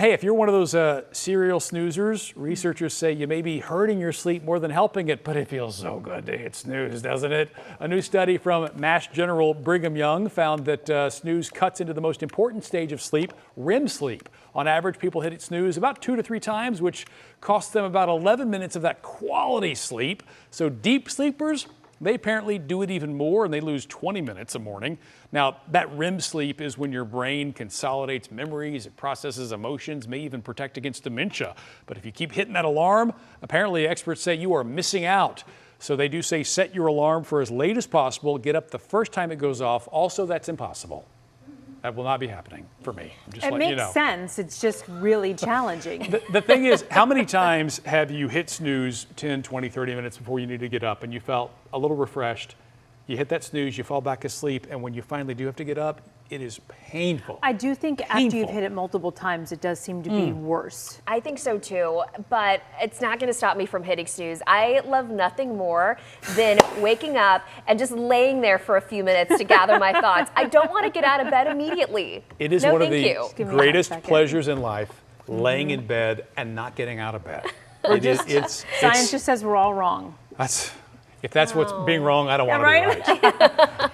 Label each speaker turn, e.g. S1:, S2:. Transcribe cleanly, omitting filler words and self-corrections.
S1: Hey, if you're one of those serial snoozers, researchers say you may be hurting your sleep more than helping it, but it feels so good to hit snooze, doesn't it? A new study from Mass General Brigham Young found that snooze cuts into the most important stage of sleep, REM sleep. On average, people hit snooze about 2 to 3 times, which costs them about 11 minutes of that quality sleep. So deep sleepers, they apparently do it even more, and they lose 20 minutes a morning. Now, that REM sleep is when your brain consolidates memories, it processes emotions, may even protect against dementia. But if you keep hitting that alarm, apparently experts say you are missing out. So they do say set your alarm for as late as possible, get up the first time it goes off. Also, that's impossible. That will not be happening for me.
S2: It makes sense. It's just really challenging.
S1: The thing is, how many times have you hit snooze 10, 20, 30 minutes before you need to get up and you felt a little refreshed? You hit that snooze, you fall back asleep, and when you finally do have to get up, it is painful.
S2: I do think after you've hit it multiple times, it does seem to be worse.
S3: I think so too, but it's not going to stop me from hitting snooze. I love nothing more than waking up and just laying there for a few minutes to gather my thoughts. I don't want to get out of bed immediately.
S1: It is one of the greatest pleasures in life, laying in bed and not getting out of bed.
S2: Science just says we're all wrong.
S1: If that's what's being wrong, I don't want to be right.